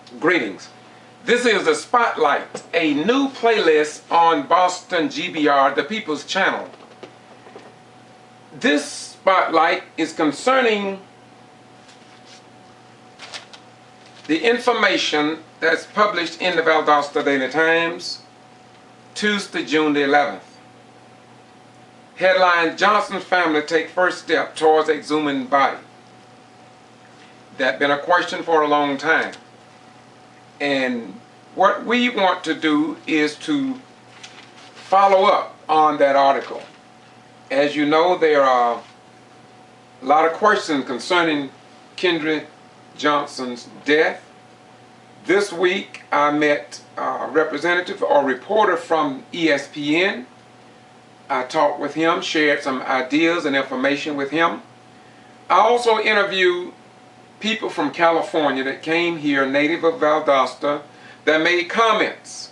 Greetings. This is the Spotlight, a new playlist on Boston G.B.R, the People's Channel. This Spotlight is concerning the information that's published in the Valdosta Daily Times, Tuesday, June the 11th. Headline: Johnson's family take first step towards exhuming body. That's been a question for a long time. And what we want to do is to follow up on that article. As you know, there are a lot of questions concerning Kendra Johnson's death. This week I met a representative or reporter from ESPN. I talked with him, shared some ideas and information with him. I also interviewed people from California that came here, native of Valdosta, that made comments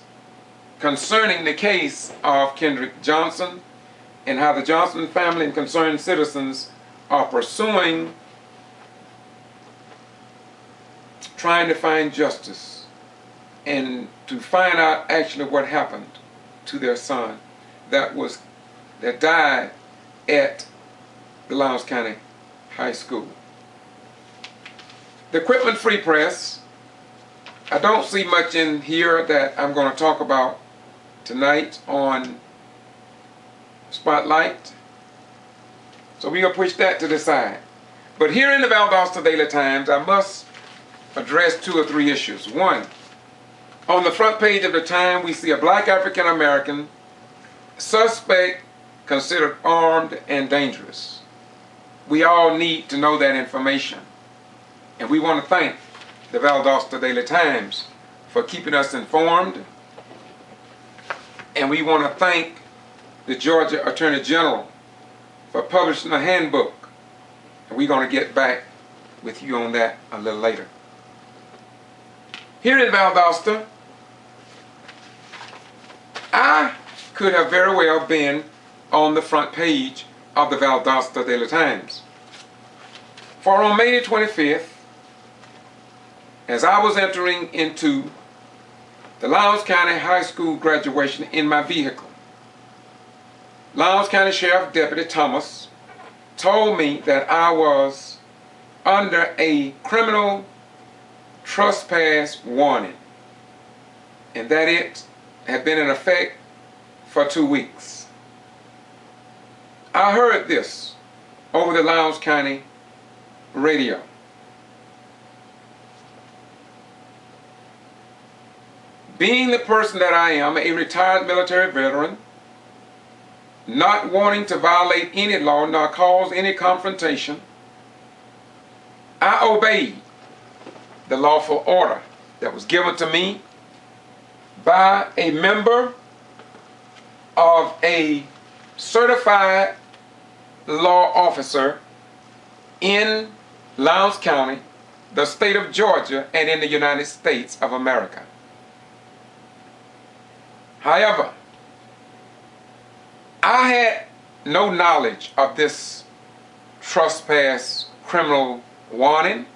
concerning the case of Kendrick Johnson and how the Johnson family and concerned citizens are pursuing, trying to find justice and to find out actually what happened to their son that died at the Lowndes County High School. The Equipment Free Press, I don't see much in here that I'm going to talk about tonight on Spotlight, so we're going to push that to the side. But here in the Valdosta Daily Times, I must address 2 or 3 issues. One, on the front page of the Times, we see a black African American suspect considered armed and dangerous. We all need to know that information. And we want to thank the Valdosta Daily Times for keeping us informed. And we want to thank the Georgia Attorney General for publishing a handbook. And we're going to get back with you on that a little later. Here in Valdosta, I could have very well been on the front page of the Valdosta Daily Times. For on May 25th, as I was entering into the Lowndes County High School graduation in my vehicle, Lowndes County Sheriff Deputy Thomas told me that I was under a criminal trespass warning and that it had been in effect for 2 weeks. I heard this over the Lowndes County radio. Being the person that I am, a retired military veteran, not wanting to violate any law nor cause any confrontation, I obeyed the lawful order that was given to me by a member of a certified law officer in Lowndes County, the state of Georgia, and in the United States of America. However, I had no knowledge of this trespass criminal warning,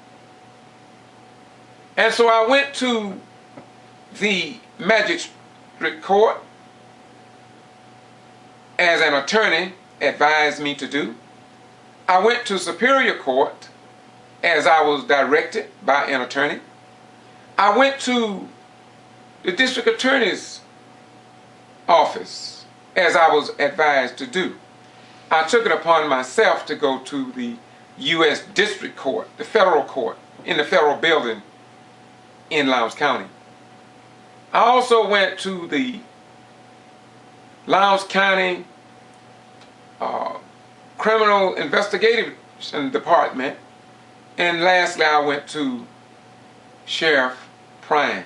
and so I went to the magistrate court as an attorney advised me to do. I went to Superior Court as I was directed by an attorney. I went to the district attorney's office as I was advised to do. I took it upon myself to go to the U.S. District Court, the federal court, in the federal building in Lowndes County. I also went to the Lowndes County Criminal Investigation Department, and lastly I went to Sheriff Prime.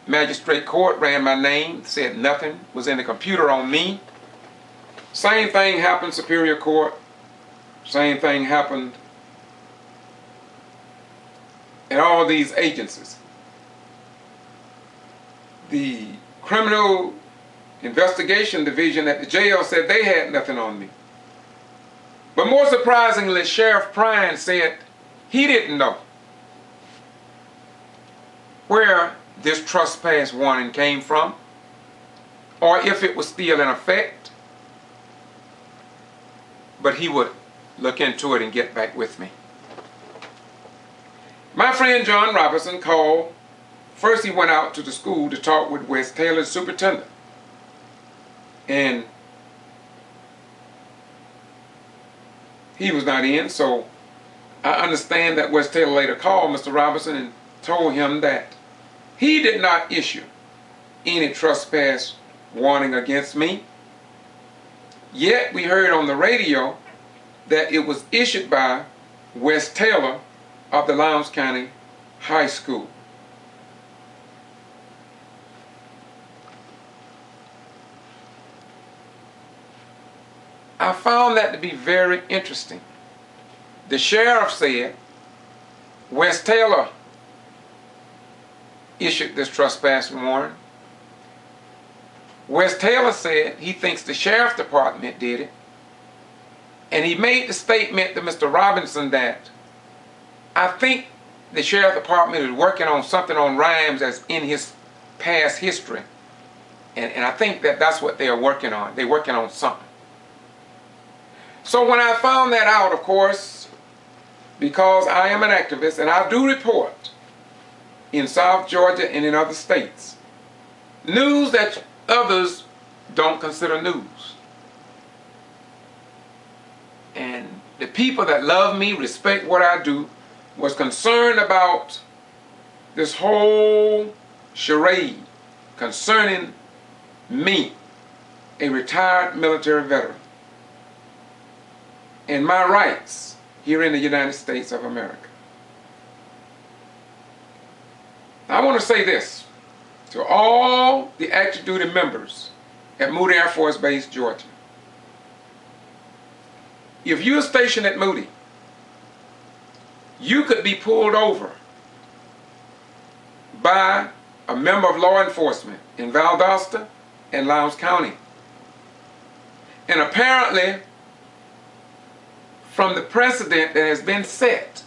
Magistrate Court ran my name, said nothing was in the computer on me. Same thing happened Superior Court, same thing happened at all these agencies. The Criminal Investigation Division at the jail said they had nothing on me. But more surprisingly, Sheriff Prine said he didn't know. where this trespass warning came from, or if it was still in effect, but he would look into it and get back with me. My friend John Robinson called. First he went out to the school to talk with West Taylor's superintendent. And he was not in, so I understand that West Taylor later called Mr. Robinson and told him that he did not issue any trespass warning against me. Yet we heard on the radio that it was issued by West Taylor of the Lowndes County High School. I found that to be very interesting. The sheriff said West Taylor issued this trespass warrant. West Taylor said he thinks the sheriff's department did it. And he made the statement to Mr. Robinson that I think the sheriff's department is working on something on Rhymes that's in his past history. And I think that that's what they're working on. They're working on something. So when I found that out, of course, because I am an activist and I do report in South Georgia and in other states, news that others don't consider news. And the people that love me, respect what I do, was concerned about this whole charade concerning me, a retired military veteran, and my rights here in the United States of America. I want to say this to all the active duty members at Moody Air Force Base, Georgia. If you're stationed at Moody, you could be pulled over by a member of law enforcement in Valdosta and Lowndes County. And apparently, from the precedent that has been set,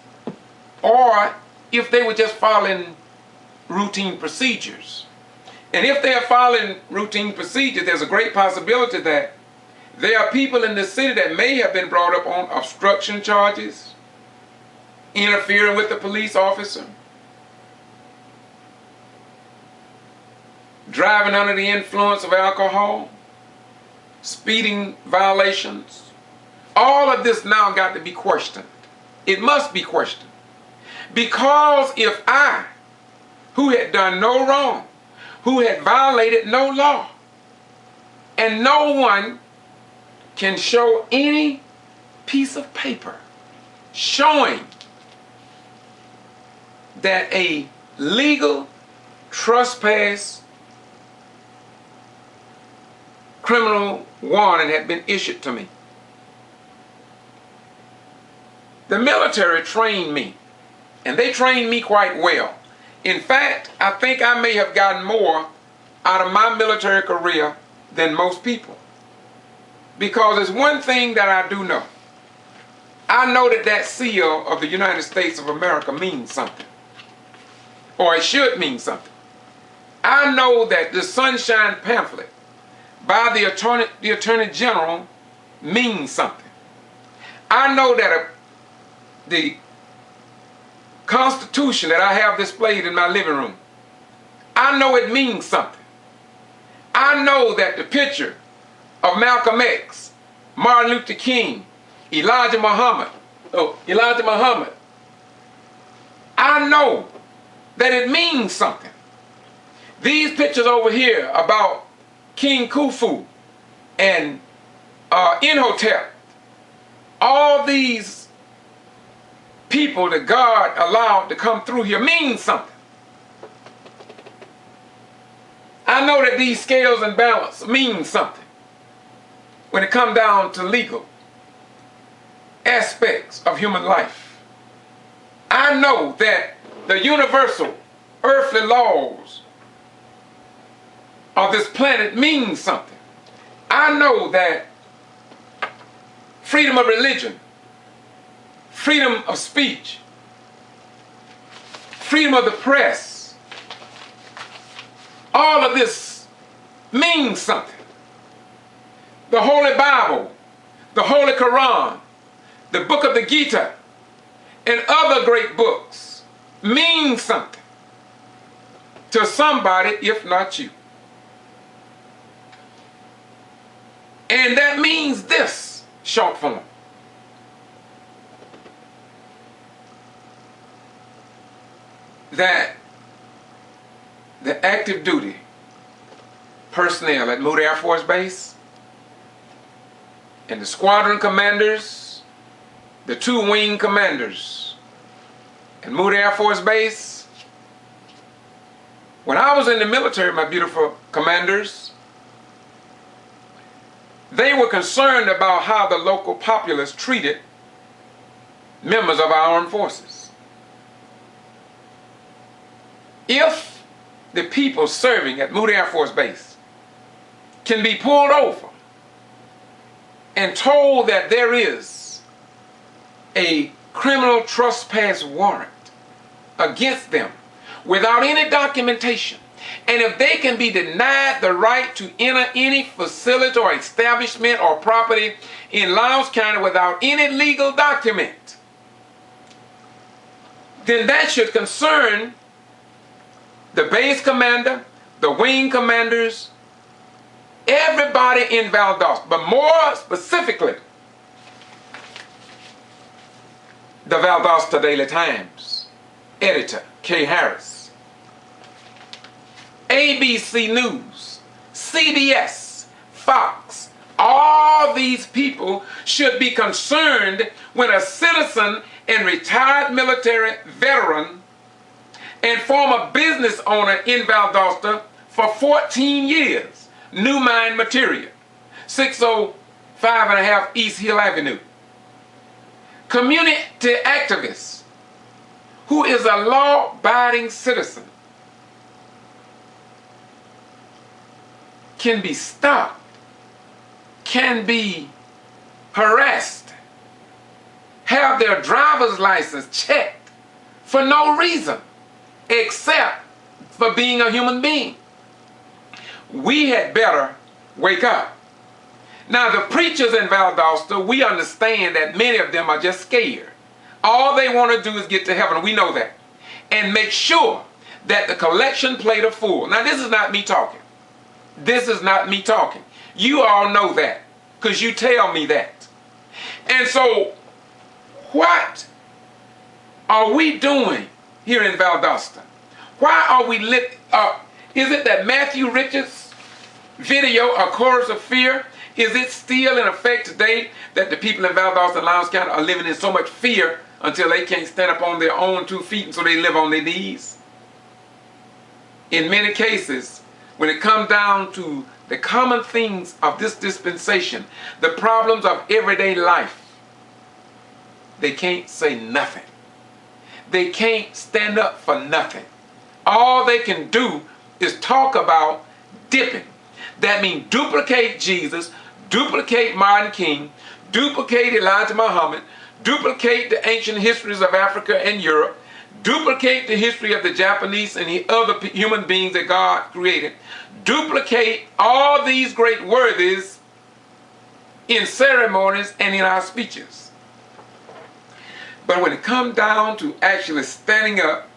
or if they were just following routine procedures. And if they are following routine procedures, there's a great possibility that there are people in the city that may have been brought up on obstruction charges, interfering with the police officer, driving under the influence of alcohol, speeding violations. All of this now got to be questioned. It must be questioned. Because if I, who had done no wrong, who had violated no law, and no one can show any piece of paper showing that a legal trespass criminal warning had been issued to me. The military trained me, and they trained me quite well. In fact, I think I may have gotten more out of my military career than most people. Because there's one thing that I do know. I know that that seal of the United States of America means something. Or it should mean something. I know that the Sunshine Pamphlet by the Attorney General means something. I know that the Constitution that I have displayed in my living room, I know it means something. I know that the picture of Malcolm X, Martin Luther King, Elijah Muhammad, I know that it means something. These pictures over here about King Khufu and Imhotep, all these people that God allowed to come through here mean something. I know that these scales and balance mean something when it comes down to legal aspects of human life. I know that the universal earthly laws of this planet mean something. I know that freedom of religion, freedom of speech, freedom of the press, All of this means something. The Holy Bible, the Holy Quran, the book of the Gita, and other great books mean something to somebody, if not you. And that means this, short form. That the active duty personnel at Moody Air Force Base and the squadron commanders, the two wing commanders at Moody Air Force Base, when I was in the military, my beautiful commanders, they were concerned about how the local populace treated members of our armed forces. If the people serving at Moody Air Force Base can be pulled over and told that there is a criminal trespass warrant against them without any documentation, and if they can be denied the right to enter any facility or establishment or property in Lowndes County without any legal document, then that should concern the base commander, the wing commanders, everybody in Valdosta, but more specifically, the Valdosta Daily Times editor, Kay Harris, ABC News, CBS, Fox, all these people should be concerned when a citizen and retired military veteran and former business owner in Valdosta for 14 years, New Mine Material, 605 and a half East Hill Avenue, community activist who is a law-abiding citizen, can be stopped, can be harassed, have their driver's license checked for no reason except for being a human being. We had better wake up. Now, the preachers in Valdosta, we understand that many of them are just scared. All they want to do is get to heaven. We know that. And make sure that the collection plate are full. Now, this is not me talking. This is not me talking. You all know that because you tell me that. And so, what are we doing here in Valdosta? Why are we lit up? Is it that Matthew Richards' video, A Chorus of Fear, is it still in effect today that the people in Valdosta and Lowndes County are living in so much fear until they can't stand up on their own 2 feet and so they live on their knees? In many cases, when it comes down to the common things of this dispensation, the problems of everyday life, they can't say nothing. They can't stand up for nothing. All they can do is talk about dipping. That means duplicate Jesus, duplicate Martin King, duplicate Elijah Muhammad, duplicate the ancient histories of Africa and Europe, duplicate the history of the Japanese and the other human beings that God created, duplicate all these great worthies in ceremonies and in our speeches. But when it comes down to actually standing up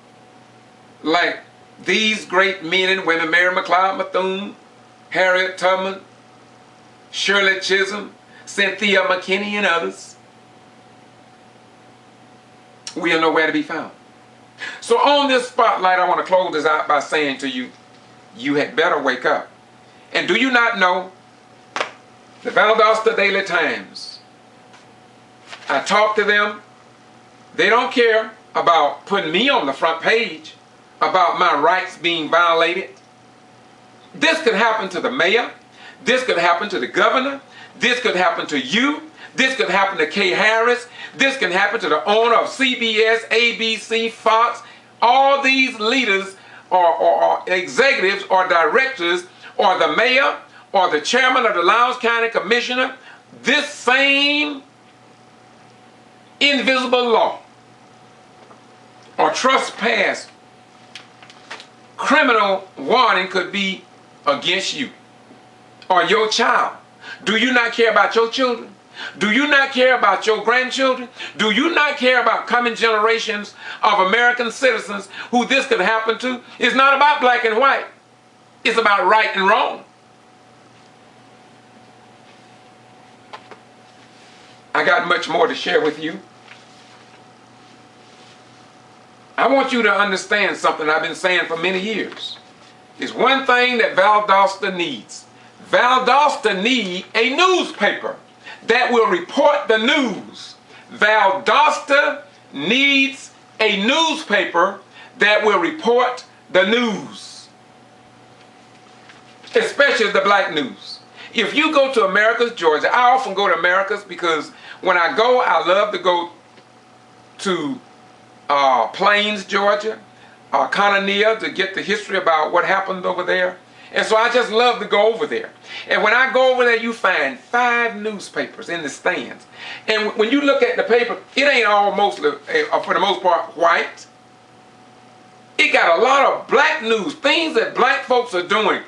like these great men and women, Mary McLeod Bethune, Harriet Tubman, Shirley Chisholm, Cynthia McKinney, and others, we are nowhere to be found. So on this spotlight, I want to close this out by saying to you, you had better wake up. And do you not know the Valdosta Daily Times? I talk to them. They don't care about putting me on the front page about my rights being violated. This could happen to the mayor. This could happen to the governor. This could happen to you. This could happen to Kay Harris. This can happen to the owner of CBS, ABC, Fox. All these leaders or executives or directors or the mayor or the chairman of the Lowndes County Commissioner. This same invisible law or trespass criminal warning could be against you or your child. Do you not care about your children? Do you not care about your grandchildren? Do you not care about coming generations of American citizens who this could happen to? It's not about black and white. It's about right and wrong. I got much more to share with you. I want you to understand something I've been saying for many years. There's one thing that Valdosta needs. Valdosta needs a newspaper that will report the news. Valdosta needs a newspaper that will report the news. Especially the black news. If you go to Americus, Georgia, I often go to Americus because when I go, I love to go to Plains, Georgia, Conania, to get the history about what happened over there. And so I just love to go over there. And when I go over there, you find 5 newspapers in the stands. And when you look at the paper, it ain't all mostly, for the most part, white. It got a lot of black news, things that black folks are doing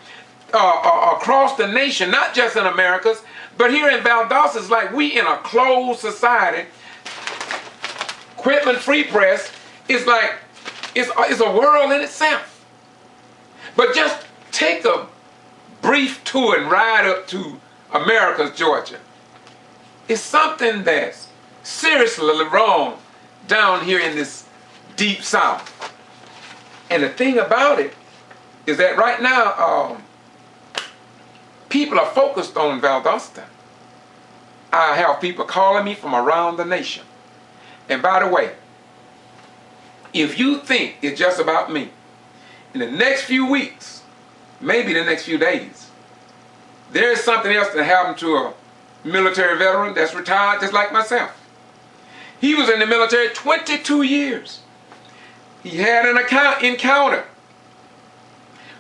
across the nation, not just in Americas, but here in Valdosta, it's like we in a closed society. Quitman Free Press is like, it's a world in itself. But just take a brief tour and ride up to Americus, Georgia. It's something that's seriously wrong down here in this deep south. And the thing about it is that right now, people are focused on Valdosta. I have people calling me from around the nation. And by the way, if you think it's just about me, in the next few weeks, maybe the next few days, there is something else that happened to a military veteran that's retired just like myself. He was in the military 22 years. He had an encounter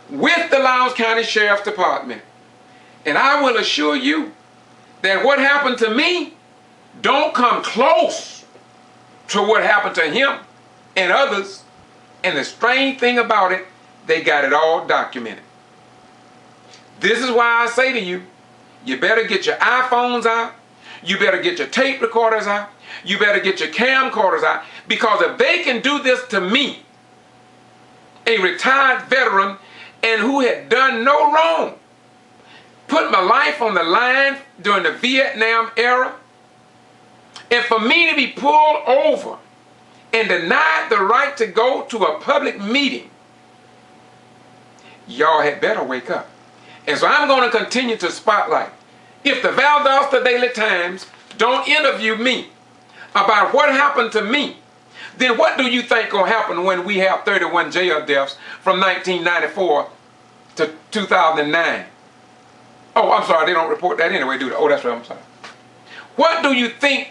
with the Lowndes County Sheriff's Department. And I will assure you that what happened to me don't come close to what happened to him and others. And the strange thing about it, they got it all documented. This is why I say to you, you better get your iPhones out. You better get your tape recorders out. You better get your camcorders out. Because if they can do this to me, a retired veteran and who had done no wrong, put my life on the line during the Vietnam era, and for me to be pulled over and denied the right to go to a public meeting, y'all had better wake up. And so I'm going to continue to spotlight. If the Valdosta Daily Times don't interview me about what happened to me, then what do you think will happen when we have 31 jail deaths from 1994 to 2009? Oh, I'm sorry, they don't report that anyway, do they? Oh, that's right, I'm sorry. What do you think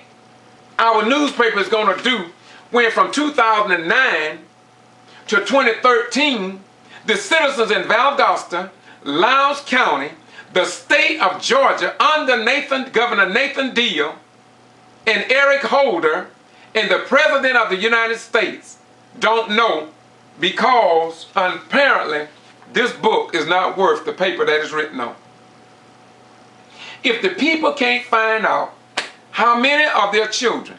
our newspaper is going to do when from 2009 to 2013, the citizens in Valdosta, Lowndes County, the state of Georgia, under Governor Nathan Deal and Eric Holder and the President of the United States don't know, because apparently this book is not worth the paper that it's written on. If the people can't find out how many of their children,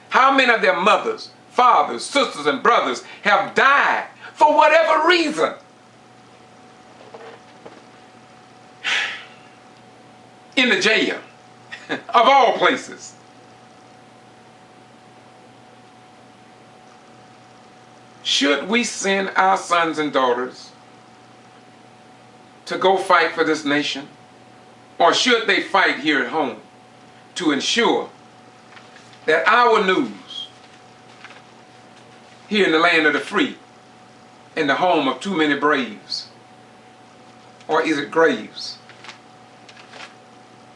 how many of their mothers, fathers, sisters, and brothers have died for whatever reason, in the jail, of all places, should we send our sons and daughters to go fight for this nation? Or should they fight here at home to ensure that our news here in the land of the free, in the home of too many braves, or is it graves?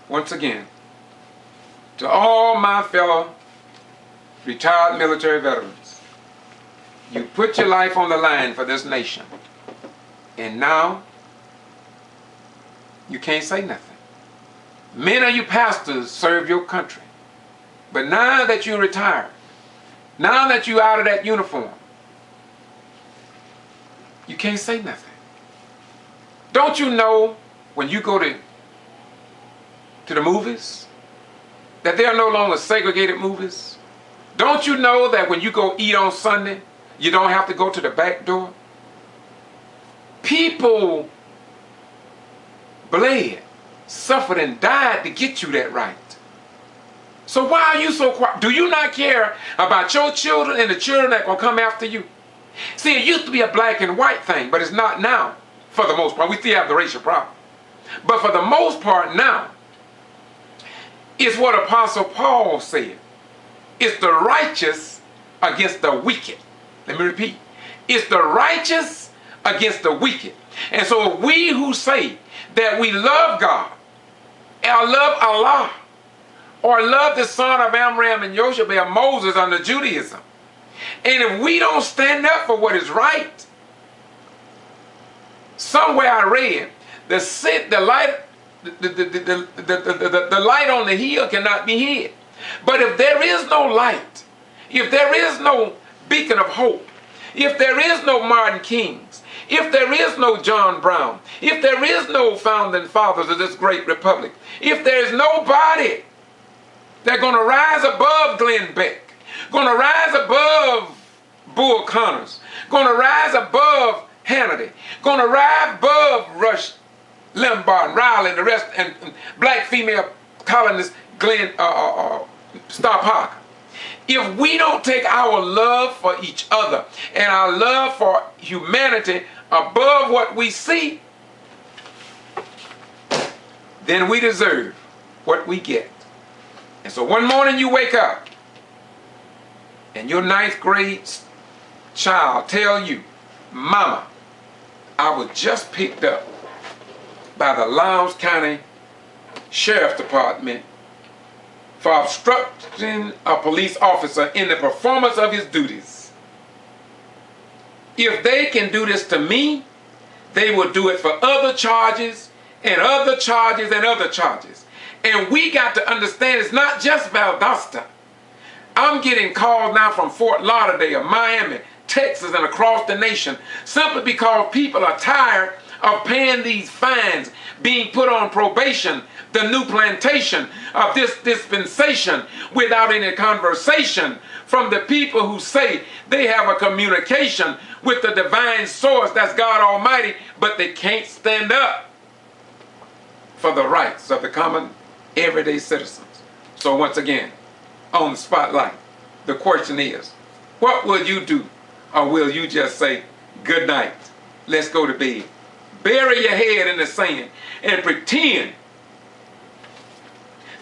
Once again, to all my fellow retired military veterans, you put your life on the line for this nation, and now you can't say nothing. Many of you pastors serve your country, but now that you're retired, now that you're out of that uniform, you can't say nothing. Don't you know when you go to the movies that they are no longer segregated movies? Don't you know that when you go eat on Sunday, you don't have to go to the back door? People bled, suffered, and died to get you that right. So why are you so quiet? Do you not care about your children and the children that will come after you? See, it used to be a black and white thing, but it's not now, for the most part. We still have the racial problem. But for the most part now, it's what Apostle Paul said. It's the righteous against the wicked. Let me repeat. It's the righteous against the wicked. And so we who say that we love God, or love Allah, or love the son of Amram and Yoshabel, Moses under Judaism, and if we don't stand up for what is right, somewhere I read, the light on the hill cannot be hid. But if there is no light, if there is no beacon of hope, if there is no Martin Kings, if there is no John Brown, if there is no founding fathers of this great republic, if there is nobody that's going to rise above Glenn Beck, going to rise above Bull Connors, going to rise above Hannity, going to rise above Rush Limbaugh and Riley and the rest, and black female columnist Glenn Star Parker. If we don't take our love for each other and our love for humanity above what we see, then we deserve what we get. And so one morning you wake up and your 9th grade child tell you, Mama, I was just picked up by the Lowndes County Sheriff's Department for obstructing a police officer in the performance of his duties. If they can do this to me, they will do it for other charges and other charges and other charges. And we got to understand it's not just Valdosta. I'm getting calls now from Fort Lauderdale, Miami, Texas, and across the nation simply because people are tired of paying these fines, being put on probation, the new plantation of this dispensation without any conversation from the people who say they have a communication with the divine source, that's God Almighty, but they can't stand up for the rights of the common everyday citizens. So once again, on the spotlight, the question is, what will you do? Or will you just say, good night, let's go to bed? Bury your head in the sand and pretend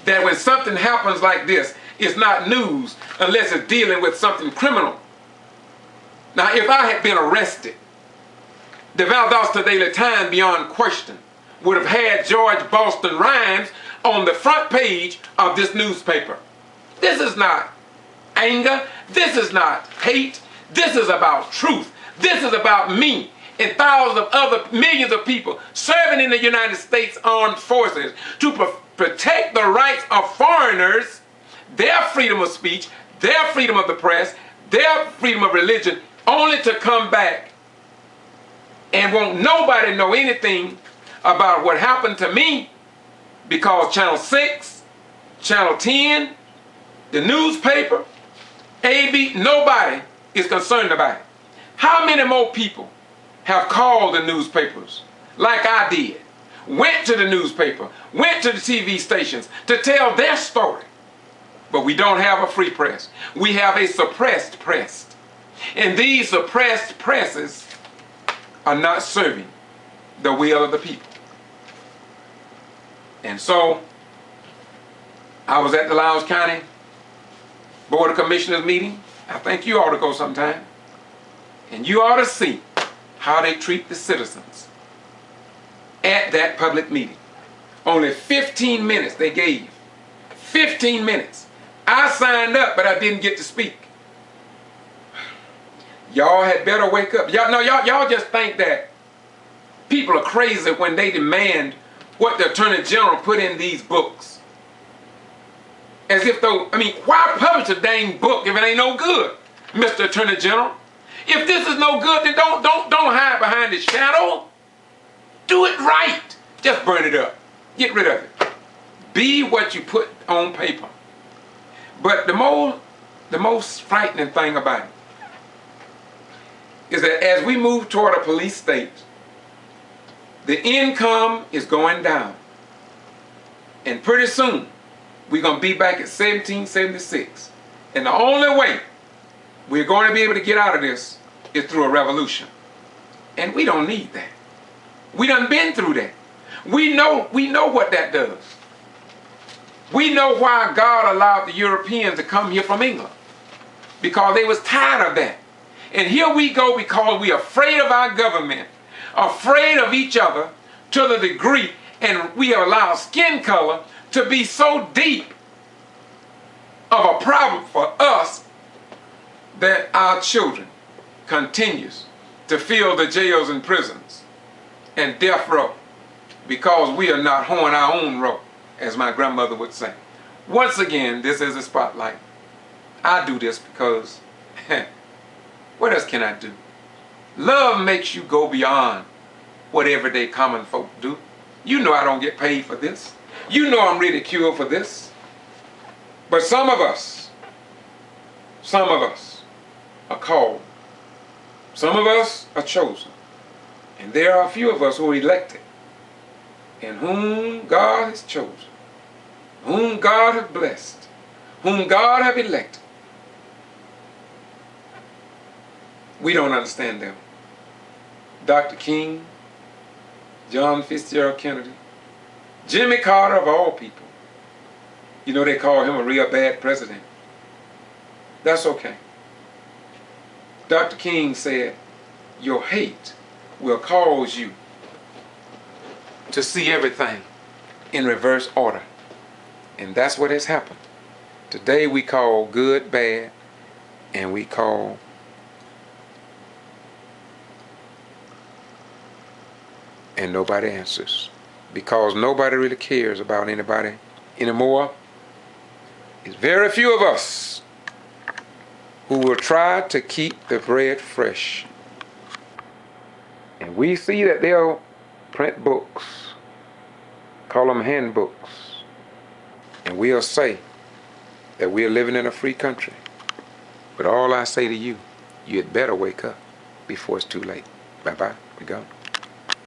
that when something happens like this, it's not news unless it's dealing with something criminal. Now, if I had been arrested, the Valdosta Daily Times, beyond question, would have had George Boston Rhymes on the front page of this newspaper. This is not anger. This is not hate. This is about truth. This is about me and thousands of other millions of people serving in the United States Armed Forces to protect the rights of foreigners, their freedom of speech, their freedom of the press, their freedom of religion, only to come back and won't nobody know anything about what happened to me because Channel 6, Channel 10, the newspaper, AB, nobody is concerned about it. How many more people have called the newspapers like I did, went to the newspaper, went to the TV stations to tell their story? But we don't have a free press. We have a suppressed press. And these suppressed presses are not serving the will of the people. And so, I was at the Lowndes County Board of Commissioners meeting. I think you ought to go sometime. And you ought to see how they treat the citizens at that public meeting. Only 15 minutes they gave. 15 minutes. I signed up, but I didn't get to speak. Y'all had better wake up. Y'all just think that people are crazy when they demand what the Attorney General put in these books. As if though, why publish a dang book if it ain't no good, Mr. Attorney General? If this is no good, then don't hide behind the shadow. Do it right. Just burn it up. Get rid of it. Be what you put on paper. But the most frightening thing about it is that as we move toward a police state, the income is going down. And pretty soon, we're going to be back at 1776. And the only way we're going to be able to get out of this is through a revolution. And we don't need that. We done been through that. We know what that does. We know why God allowed the Europeans to come here from England. Because they was tired of that. And here we go because we're afraid of our government, afraid of each other to the degree, and we have allowed skin color to be so deep of a problem for us that our children continues to fill the jails and prisons and death row because we are not hoeing our own row, as my grandmother would say. Once again, this is a spotlight. I do this because what else can I do? Love makes you go beyond what everyday common folk do. You know I don't get paid for this. You know I'm ridiculed for this. But some of us are called. Some of us are chosen. And there are a few of us who are elected, and whom God has chosen, whom God has blessed, whom God has elected. We don't understand them. Dr. King, John Fitzgerald Kennedy, Jimmy Carter of all people. You know they call him a real bad president. That's okay. Dr. King said, your hate will cause you to see everything in reverse order. And that's what has happened. Today we call good bad, and we call and nobody answers. Because nobody really cares about anybody anymore. It's very few of us who will try to keep the bread fresh. And we see that they'll print books, call them handbooks, and we'll say that we're living in a free country. But all I say to you, you had better wake up before it's too late. Bye-bye. We gone.